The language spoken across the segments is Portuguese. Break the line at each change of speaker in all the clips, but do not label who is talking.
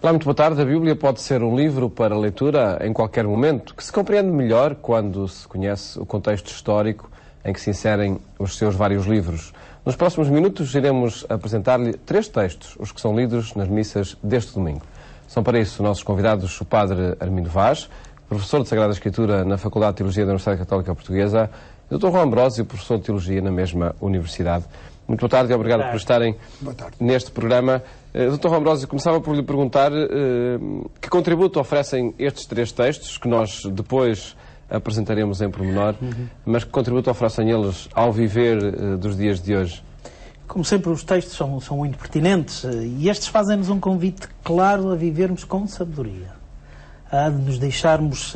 Olá, muito boa tarde. A Bíblia pode ser um livro para leitura em qualquer momento, que se compreende melhor quando se conhece o contexto histórico em que se inserem os seus vários livros. Nos próximos minutos iremos apresentar-lhe 3 textos, os que são lidos nas missas deste domingo. São para isso nossos convidados o Padre Armindo Vaz, professor de Sagrada Escritura na Faculdade de Teologia da Universidade Católica Portuguesa, e o Dr. João Ambrósio, professor de Teologia na mesma universidade. Muito boa tarde e obrigado por estarem neste programa. Dr. João Ambrósio, começava por lhe perguntar que contributo oferecem estes 3 textos, que nós depois apresentaremos em pormenor, mas que contributo oferecem eles ao viver dos dias de hoje?
Como sempre, os textos são muito pertinentes e estes fazem-nos um convite claro a vivermos com sabedoria, a nos deixarmos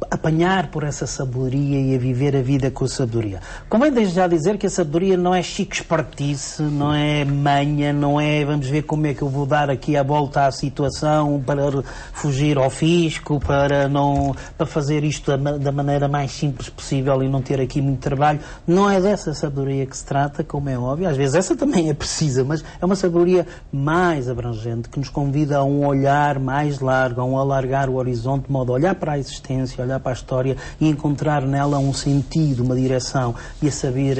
apanhar por essa sabedoria e a viver a vida com a sabedoria. Convém desde já dizer que a sabedoria não é chique espertice, não é manha, não é vamos ver como é que eu vou dar aqui a volta à situação para fugir ao fisco, para fazer isto da maneira mais simples possível e não ter aqui muito trabalho. Não é dessa sabedoria que se trata, como é óbvio. Às vezes essa também é precisa, mas é uma sabedoria mais abrangente, que nos convida a um olhar mais largo, a um alargar o horizonte, de modo a olhar para a existência, olhar para a história e encontrar nela um sentido, uma direção e a saber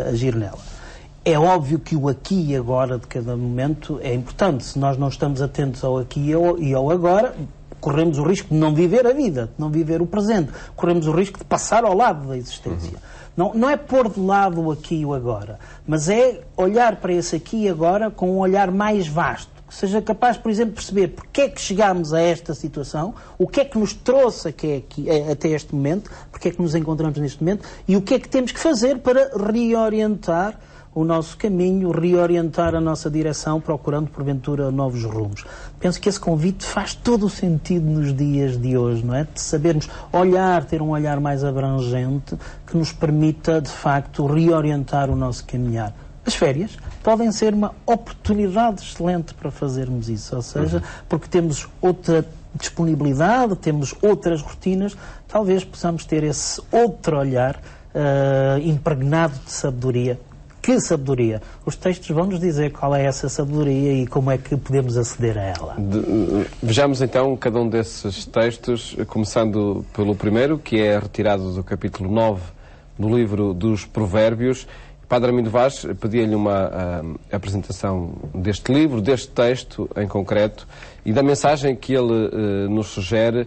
agir nela. É óbvio que o aqui e agora de cada momento é importante. Se nós não estamos atentos ao aqui e ao agora, corremos o risco de não viver a vida, de não viver o presente. Corremos o risco de passar ao lado da existência. Não é pôr de lado o aqui e o agora, mas é olhar para esse aqui e agora com um olhar mais vasto. Que seja capaz, por exemplo, de perceber porque é que chegámos a esta situação, o que é que nos trouxe até este momento, porque é que nos encontramos neste momento e o que é que temos que fazer para reorientar o nosso caminho, reorientar a nossa direção, procurando, porventura, novos rumos. Penso que esse convite faz todo o sentido nos dias de hoje, não é? De sabermos olhar, ter um olhar mais abrangente, que nos permita, de facto, reorientar o nosso caminhar. As férias podem ser uma oportunidade excelente para fazermos isso, ou seja, porque temos outra disponibilidade, temos outras rotinas, talvez possamos ter esse outro olhar impregnado de sabedoria. Que sabedoria? Os textos vão nos dizer qual é essa sabedoria e como é que podemos aceder a ela.
Vejamos então cada um desses textos, começando pelo primeiro, que é retirado do capítulo 9 do livro dos Provérbios. Padre Armindo Vaz, pedia-lhe uma apresentação deste livro, deste texto em concreto e da mensagem que ele nos sugere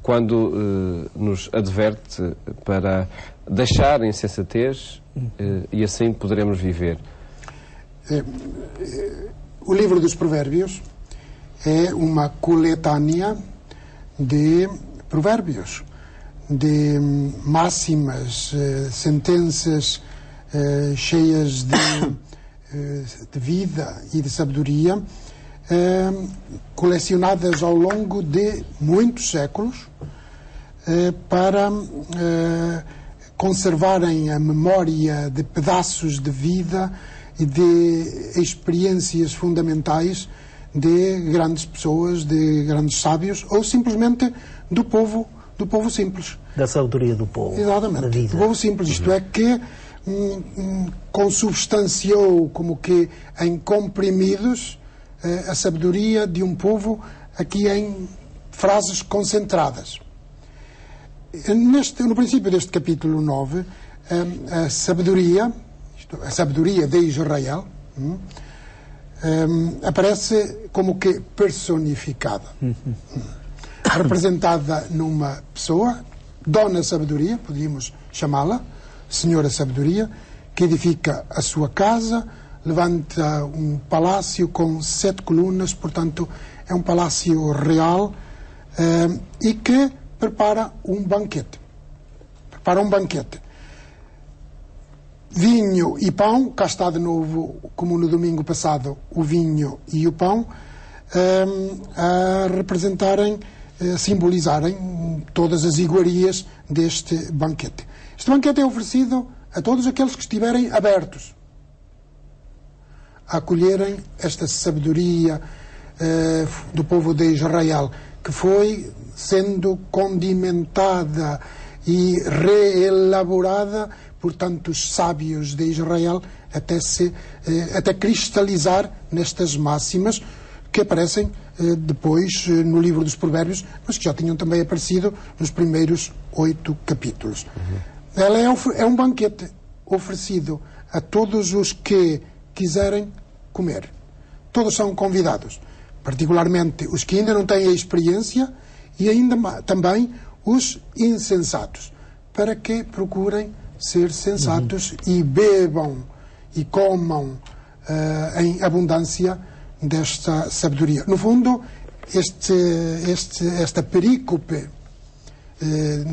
quando nos adverte para deixar a insensatez e assim poderemos viver.
O livro dos Provérbios é uma coletânea de provérbios, de máximas, sentenças cheias de vida e de sabedoria, colecionadas ao longo de muitos séculos, para conservarem a memória de pedaços de vida e de experiências fundamentais de grandes pessoas, de grandes sábios, ou simplesmente do povo simples.
Da sabedoria do povo.
Exatamente.
Da vida.
Do povo simples, isto é, que consubstanciou como que em comprimidos a sabedoria de um povo aqui em frases concentradas. No princípio deste capítulo 9, a sabedoria de Israel aparece como que personificada, representada numa pessoa, Dona Sabedoria, podíamos chamá-la, Senhora Sabedoria, que edifica a sua casa, levanta um palácio com 7 colunas, portanto é um palácio real, e que prepara um banquete. Vinho e pão, cá está de novo, como no domingo passado, o vinho e o pão, a representarem, a simbolizarem todas as iguarias deste banquete. Este banquete é oferecido a todos aqueles que estiverem abertos a acolherem esta sabedoria do povo de Israel, que foi sendo condimentada e reelaborada por tantos sábios de Israel até cristalizar nestas máximas que aparecem depois no livro dos Provérbios, mas que já tinham também aparecido nos primeiros 8 capítulos. Ela é um banquete oferecido a todos os que quiserem comer. Todos são convidados, particularmente os que ainda não têm a experiência e ainda também os insensatos, para que procurem ser sensatos e bebam e comam em abundância desta sabedoria. No fundo, esta perícope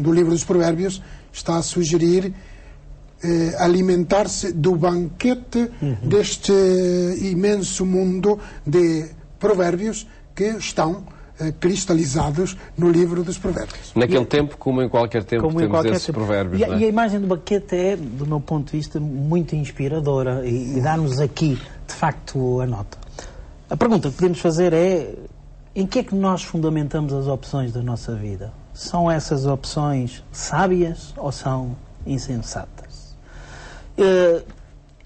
do livro dos Provérbios está a sugerir alimentar-se do banquete deste imenso mundo de provérbios que estão cristalizados no livro dos Provérbios.
Naquele tempo, como em qualquer tempo, temos esses provérbios.
E a imagem do banquete é, do meu ponto de vista, muito inspiradora e dá-nos aqui, de facto, a nota. A pergunta que podemos fazer é: em que é que nós fundamentamos as opções da nossa vida? São essas opções sábias ou são insensatas?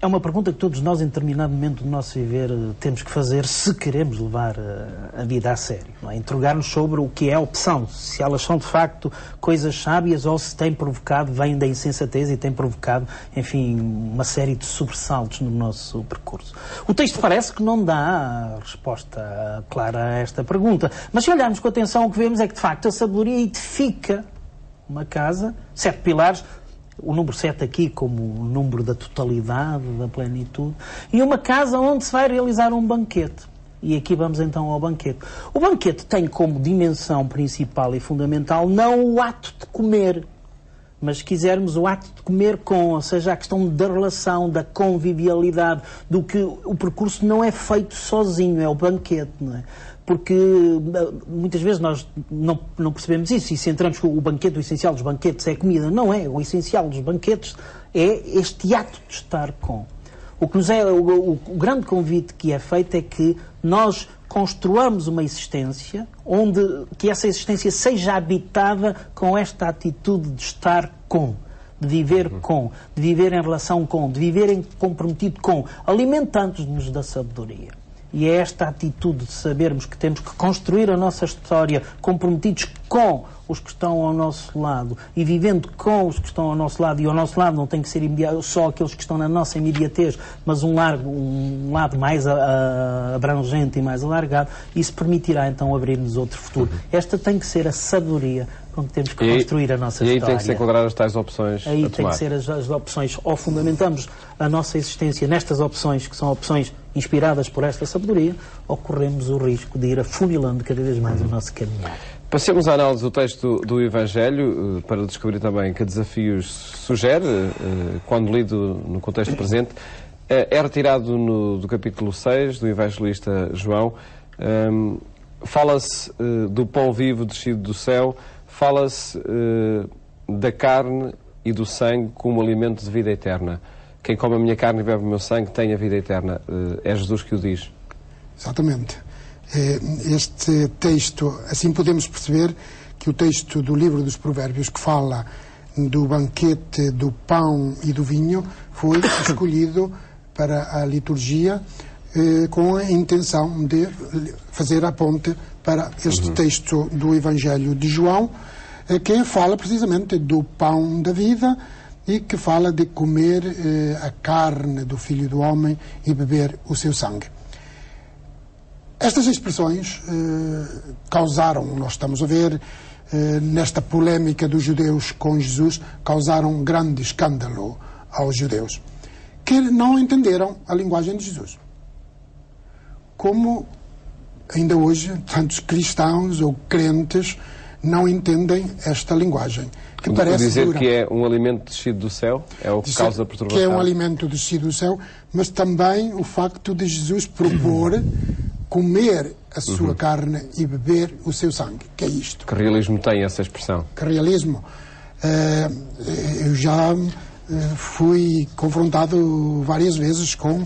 É uma pergunta que todos nós, em determinado momento do nosso viver, temos que fazer se queremos levar a vida a sério. Não é? Interrogar-nos sobre o que é a opção, se elas são de facto coisas sábias ou se têm provocado, vêm da insensatez e têm provocado, enfim, uma série de sobressaltos no nosso percurso. O texto parece que não dá resposta clara a esta pergunta, mas se olharmos com atenção, o que vemos é que de facto a sabedoria edifica uma casa, 7 pilares, o número 7 aqui como o número da totalidade, da plenitude, e uma casa onde se vai realizar um banquete. E aqui vamos então ao banquete. O banquete tem como dimensão principal e fundamental não o ato de comer, mas se quisermos o ato de comer com, ou seja, a questão da relação, da convivialidade, do que o percurso não é feito sozinho, é o banquete, não é? Porque muitas vezes nós não percebemos isso e centramos que o banquete, o essencial dos banquetes é a comida. Não é. O essencial dos banquetes é este ato de estar com. O que nos é o grande convite que é feito é que nós construamos uma existência que essa existência seja habitada com esta atitude de estar com, de viver com, de viver em relação com, de viver comprometido com, alimentando-nos da sabedoria. E é esta atitude de sabermos que temos que construir a nossa história comprometidos com os que estão ao nosso lado e vivendo com os que estão ao nosso lado, e ao nosso lado não tem que ser só aqueles que estão na nossa imediatez, mas um lado mais abrangente e mais alargado. Isso permitirá então abrir-nos outro futuro. Esta tem que ser a sabedoria com que temos que construir a nossa história.
E aí tem que se encontrar as tais opções
aí
a
tem que ser as opções. Ou fundamentamos a nossa existência nestas opções, que são opções inspiradas por esta sabedoria, ou corremos o risco de ir afunilando cada vez mais o nosso caminhar.
Passemos à análise do texto do Evangelho, para descobrir também que desafios sugere, quando lido no contexto presente. É retirado do capítulo 6 do Evangelista João. Fala-se do pão vivo descido do céu, fala-se da carne e do sangue como alimento de vida eterna. Quem come a minha carne e bebe o meu sangue tem a vida eterna. É Jesus que o diz.
Exatamente. Este texto, assim podemos perceber que o texto do livro dos Provérbios, que fala do banquete, do pão e do vinho, foi escolhido para a liturgia com a intenção de fazer a ponte para este texto do Evangelho de João, que fala precisamente do pão da vida e que fala de comer a carne do Filho do Homem e beber o seu sangue. Estas expressões causaram, nós estamos a ver, nesta polémica dos judeus com Jesus, causaram um grande escândalo aos judeus, que não entenderam a linguagem de Jesus. Como ainda hoje tantos cristãos ou crentes não entendem esta linguagem, que parece
dizer
dura.
Que é um alimento descido do céu, é o que causa a perturbação.
Que é um alimento descido do céu, mas também o facto de Jesus propor comer a sua carne e beber o seu sangue, que é isto.
Que realismo tem essa expressão?
Que realismo? Eu já fui confrontado várias vezes com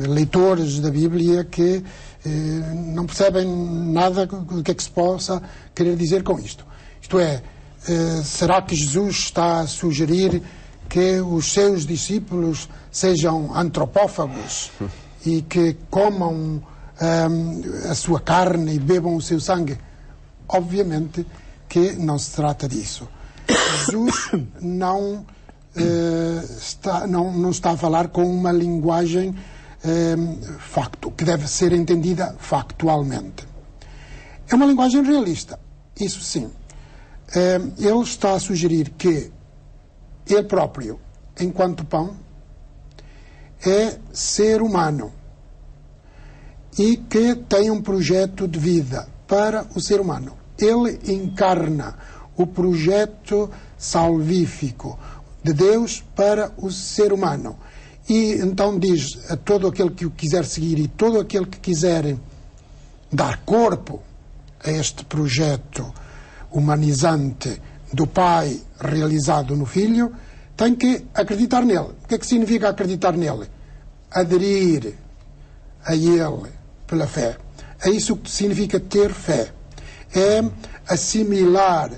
leitores da Bíblia que não percebem nada do que é que se possa querer dizer com isto. Isto é, será que Jesus está a sugerir que os seus discípulos sejam antropófagos e que comam a sua carne e bebam o seu sangue. Obviamente que não se trata disso. Jesus não está a falar com uma linguagem que deve ser entendida factualmente. É uma linguagem realista, isso sim. Ele está a sugerir que ele próprio, enquanto pão, é ser humano e que tem um projeto de vida para o ser humano. Ele encarna o projeto salvífico de Deus para o ser humano. E então diz a todo aquele que o quiser seguir e todo aquele que quiser dar corpo a este projeto humanizante do Pai realizado no Filho, tem que acreditar nele. O que é que significa acreditar nele? Aderir a ele pela fé. É isso que significa ter fé. É assimilar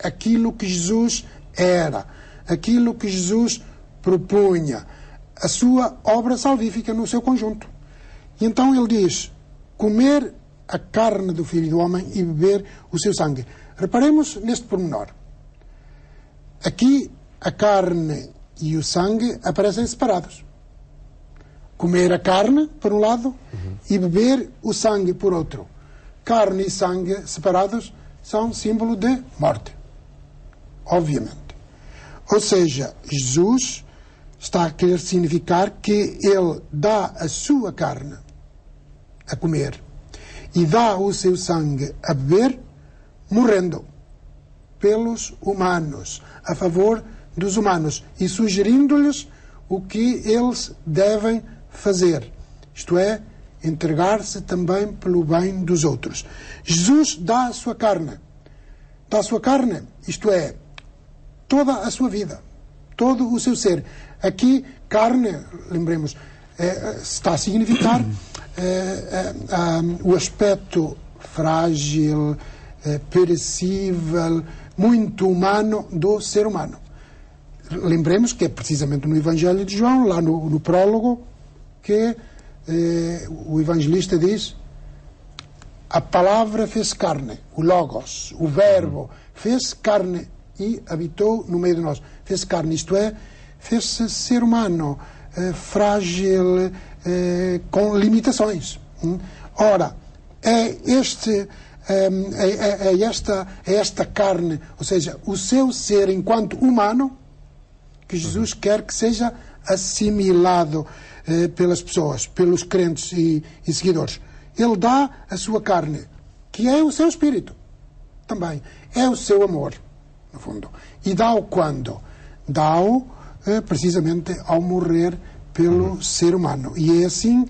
aquilo que Jesus era, aquilo que Jesus propunha, a sua obra salvífica no seu conjunto. E então ele diz, comer a carne do Filho do Homem e beber o seu sangue. Reparemos neste pormenor. Aqui a carne e o sangue aparecem separados. Comer a carne, por um lado, e beber o sangue, por outro. Carne e sangue separados são símbolo de morte. Obviamente. Ou seja, Jesus está a querer significar que ele dá a sua carne a comer e dá o seu sangue a beber, morrendo pelos humanos, a favor dos humanos, e sugerindo-lhes o que eles devem fazer, isto é, entregar-se também pelo bem dos outros. Jesus dá a sua carne, isto é, toda a sua vida, todo o seu ser. Aqui, carne, lembremos, está a significar o aspecto frágil, perecível, muito humano do ser humano. Lembremos que é precisamente no Evangelho de João, lá no prólogo, que o evangelista diz: a palavra fez carne, o Logos, o Verbo, fez carne e habitou no meio de nós. Fez carne, isto é, fez-se ser humano, frágil, com limitações. Ora, é esta carne, ou seja, o seu ser enquanto humano, que Jesus quer que seja assimilado pelas pessoas, pelos crentes e seguidores. Ele dá a sua carne, que é o seu espírito, também. É o seu amor, no fundo. E dá-o quando? Dá-o precisamente ao morrer pelo ser humano. E é assim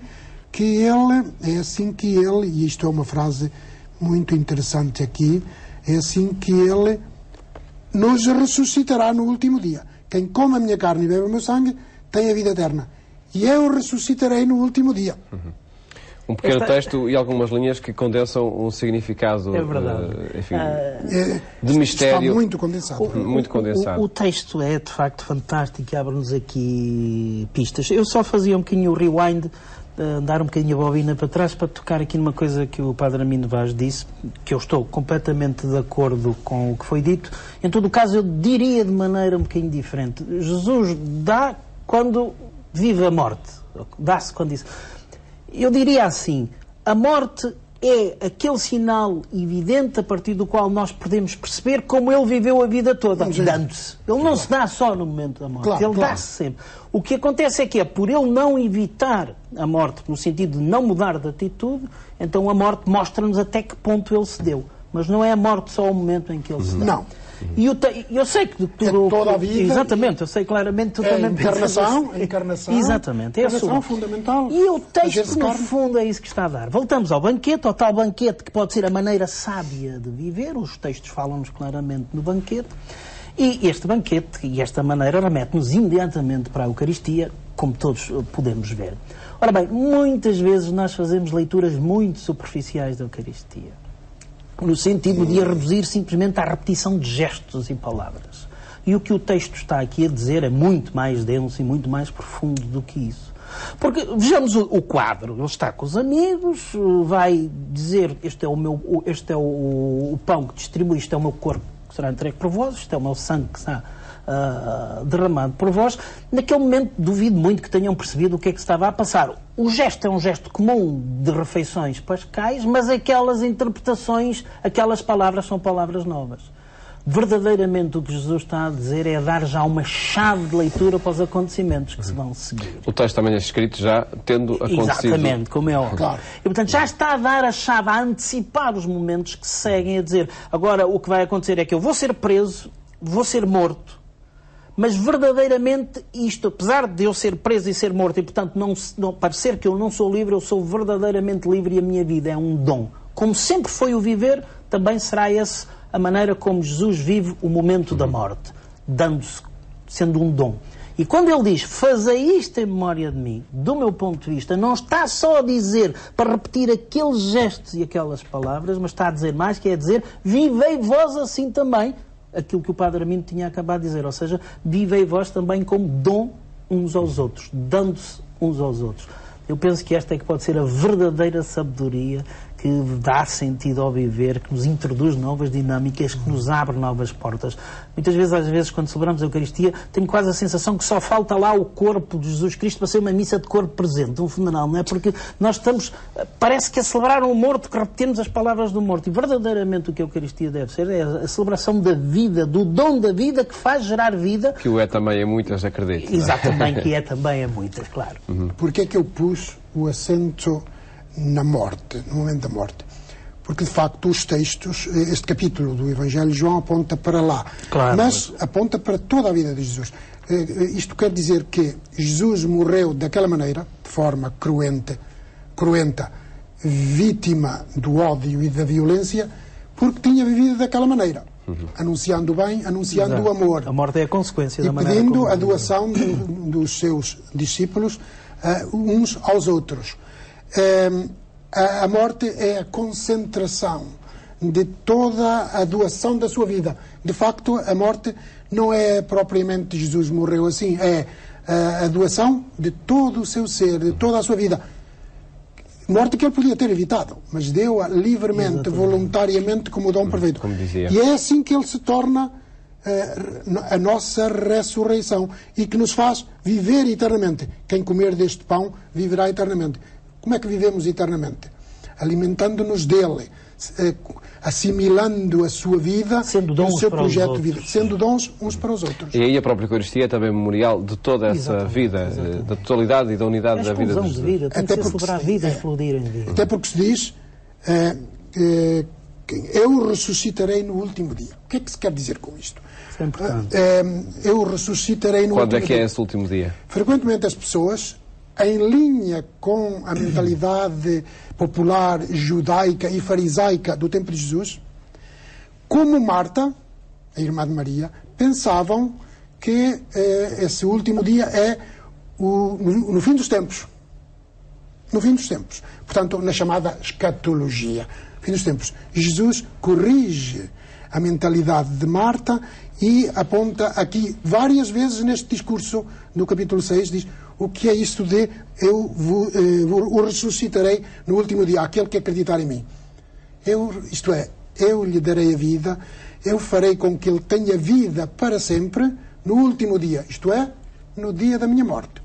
que ele, e isto é uma frase muito interessante aqui, é assim que ele nos ressuscitará no último dia. Quem come a minha carne e bebe o meu sangue tem a vida eterna. E eu ressuscitarei no último dia.
Um pequeno texto e algumas linhas que condensam um significado de mistério.
Está muito condensado.
Muito condensado.
O texto é, de facto, fantástico e abre-nos aqui pistas. Eu só fazia um bocadinho o rewind, dar um bocadinho a bobina para trás para tocar aqui numa coisa que o Padre Armindo Vaz disse, que eu estou completamente de acordo com o que foi dito. Em todo o caso, eu diria de maneira um bocadinho diferente. Jesus dá quando vive a morte. Dá-se quando diz. Eu diria assim, a morte é aquele sinal evidente a partir do qual nós podemos perceber como ele viveu a vida toda, dando-se. Ele não se dá só no momento da morte, ele dá-se sempre. O que acontece é que por ele não evitar a morte, no sentido de não mudar de atitude, então a morte mostra-nos até que ponto ele se deu. Mas não é a morte só o momento em que ele se dá.
Não.
E eu sei que tudo...
É toda a vida.
Exatamente, eu sei claramente... Tu também
a encarnação.
Exatamente, é a
encarnação fundamental.
E o texto, no fundo, é isso que está a dar. Voltamos ao banquete, ao tal banquete que pode ser a maneira sábia de viver. Os textos falam-nos claramente no banquete. E este banquete e esta maneira remete-nos imediatamente para a Eucaristia, como todos podemos ver. Ora bem, muitas vezes nós fazemos leituras muito superficiais da Eucaristia, no sentido de a reduzir simplesmente à repetição de gestos e palavras. E o que o texto está aqui a dizer é muito mais denso e muito mais profundo do que isso. Porque, vejamos o quadro. Ele está com os amigos, vai dizer, este é o pão que distribui, isto é o meu corpo que será entregue por vós, isto é o meu sangue que será derramado por vós. Naquele momento, duvido muito que tenham percebido o que é que estava a passar. O gesto é um gesto comum de refeições pascais, mas aquelas interpretações, aquelas palavras são palavras novas. Verdadeiramente o que Jesus está a dizer é dar já uma chave de leitura para os acontecimentos que se vão seguir.
O texto também é escrito já tendo acontecido.
Exatamente, como é óbvio.
Claro.
E portanto já está a dar a chave, a antecipar os momentos que se seguem, a dizer, agora o que vai acontecer é que eu vou ser preso, vou ser morto, mas verdadeiramente isto, apesar de eu ser preso e ser morto, e portanto não parecer que eu não sou livre, eu sou verdadeiramente livre e a minha vida é um dom. Como sempre foi o viver, também será esse a maneira como Jesus vive o momento da morte, dando-se, sendo um dom. E quando ele diz, fazei isto em memória de mim, do meu ponto de vista, não está só a dizer para repetir aqueles gestos e aquelas palavras, mas está a dizer mais, que é dizer, vivei vós assim também, aquilo que o Padre Armindo tinha acabado de dizer, ou seja, vivei vós também como dom uns aos outros, dando-se uns aos outros. Eu penso que esta é que pode ser a verdadeira sabedoria que dá sentido ao viver, que nos introduz novas dinâmicas, que nos abre novas portas. Muitas vezes, às vezes, quando celebramos a Eucaristia, tenho quase a sensação que só falta lá o corpo de Jesus Cristo para ser uma missa de corpo presente, um funeral, não é? Porque nós estamos, parece que a celebrar um morto, que repetimos as palavras do morto. E verdadeiramente o que a Eucaristia deve ser é a celebração da vida, do dom da vida que faz gerar vida.
Que o é também a muitas, acredito.
Exatamente, que é também a muitas, claro.
Porquê é que eu pus o acento na morte, no momento da morte? Porque, de facto, os textos, este capítulo do Evangelho de João aponta para lá.
Claro.
Mas aponta para toda a vida de Jesus. Isto quer dizer que Jesus morreu daquela maneira, de forma cruenta, vítima do ódio e da violência, porque tinha vivido daquela maneira. Anunciando o bem, anunciando
Exato.
o amor.
A morte é a consequência da
E
maneira
pedindo
como...
a doação dos seus discípulos uns aos outros. A morte é a concentração de toda a doação da sua vida. De facto, a morte não é propriamente Jesus morreu assim, é a doação de todo o seu ser, de toda a sua vida. Morte que ele podia ter evitado, mas deu-a livremente, voluntariamente, como dom perfeito.
Como dizia.
E é assim que ele se torna a nossa ressurreição e que nos faz viver eternamente. Quem comer deste pão viverá eternamente. Como é que vivemos eternamente? Alimentando-nos dele, assimilando a sua vida,
sendo dons
o seu
para os
projeto de
outros.
vida, sendo dons uns para os outros.
E aí a própria Eucaristia é também memorial de toda essa
Exatamente,
vida,
exatamente.
da totalidade e da unidade
É a
da vida de
explosão de
Jesus.
vida, tem
Até
que ser
porque
celebrar a vida, explodir em vida.
Até porque se diz eu ressuscitarei no último dia. O que é que se quer dizer com isto?
Isso é importante.
Eu ressuscitarei no
Quando
último
é que
dia.
é esse último dia?
Frequentemente as pessoas, em linha com a mentalidade popular, judaica e farisaica do tempo de Jesus, como Marta, a irmã de Maria, pensavam que esse último dia é no fim dos tempos. No fim dos tempos. Portanto, na chamada escatologia. Fim dos tempos. Jesus corrige a mentalidade de Marta e aponta aqui várias vezes neste discurso, no capítulo 6, diz o que é isto de eu o ressuscitarei no último dia, aquele que acreditar em mim. Isto é, eu lhe darei a vida, eu farei com que ele tenha vida para sempre no último dia, isto é, no dia da minha morte.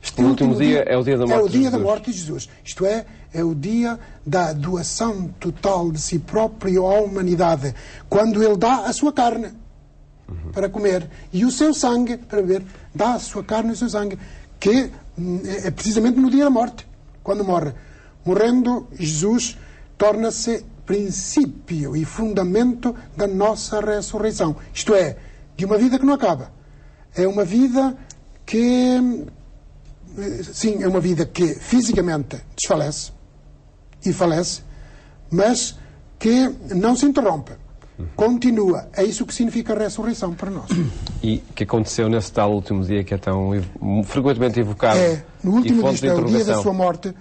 Este
O último dia é o dia da morte
É o
de
dia
Jesus.
da morte de Jesus. Isto é o dia da doação total de si próprio à humanidade, quando ele dá a sua carne para comer e o seu sangue para beber, dá a sua carne e o seu sangue, que é precisamente no dia da morte, quando morre. Morrendo, Jesus torna-se princípio e fundamento da nossa ressurreição. Isto é, de uma vida que não acaba. É uma vida que, sim, é uma vida que fisicamente desfalece e falece, mas que não se interrompe. Continua. É isso que significa a ressurreição para nós.
E que aconteceu nesse tal último dia que é tão frequentemente evocado
No último
e fonte
dia,
de
é o dia da
interrogação.
sua morte,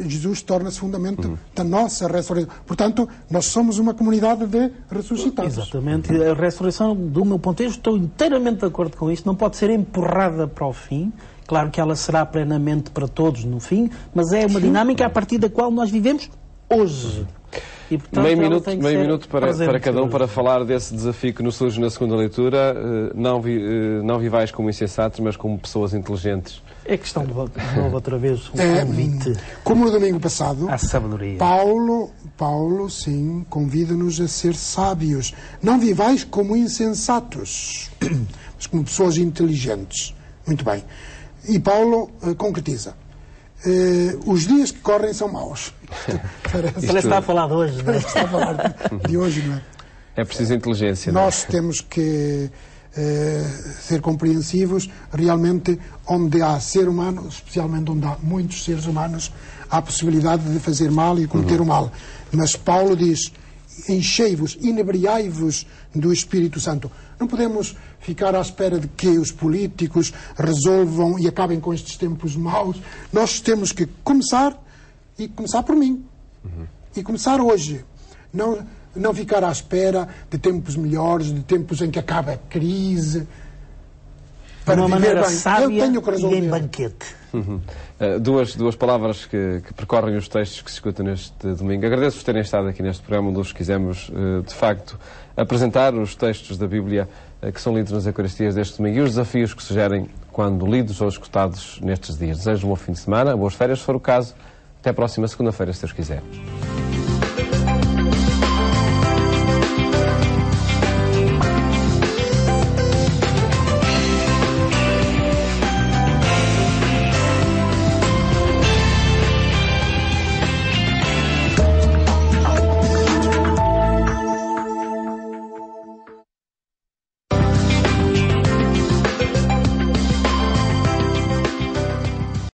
Jesus torna-se fundamento da nossa ressurreição. Portanto, nós somos uma comunidade de ressuscitados.
Exatamente. A ressurreição, do meu ponto de vista, estou inteiramente de acordo com isto, não pode ser empurrada para o fim Claro que ela será plenamente para todos no fim, mas é uma dinâmica a partir da qual nós vivemos hoje.
E, portanto, meio minuto para cada um para falar desse desafio que nos surge na segunda leitura. Não vivais como insensatos, mas como pessoas inteligentes.
É questão de novo outra vez um convite.
Como no domingo passado,
à sabedoria.
Paulo, sim, convida-nos a ser sábios. Não vivais como insensatos, mas como pessoas inteligentes. Muito bem. E Paulo concretiza. Os dias que correm são maus.
Parece está a falar de hoje, não é?
Está a falar de hoje, não é?
É preciso inteligência.
Nós temos que ser compreensivos. Realmente, onde há ser humano, especialmente onde há muitos seres humanos, há a possibilidade de fazer mal e cometer o mal. Mas Paulo diz: enchei-vos, inebriai-vos do Espírito Santo. Não podemos ficar à espera de que os políticos resolvam e acabem com estes tempos maus. Nós temos que começar, e começar por mim. E começar hoje. Não ficar à espera de tempos melhores, de tempos em que acaba a crise.
Para de uma maneira bem. Sábia, eu tenho que resolver. E em banquete.
Duas palavras que percorrem os textos que se escutam neste domingo. Agradeço-vos terem estado aqui neste programa, onde vos quisemos, de facto, apresentar os textos da Bíblia que são lidos nas Eucaristias deste domingo e os desafios que sugerem quando lidos ou escutados nestes dias. Desejo um bom fim de semana, boas férias, se for o caso. Até a próxima segunda-feira, se Deus quiser.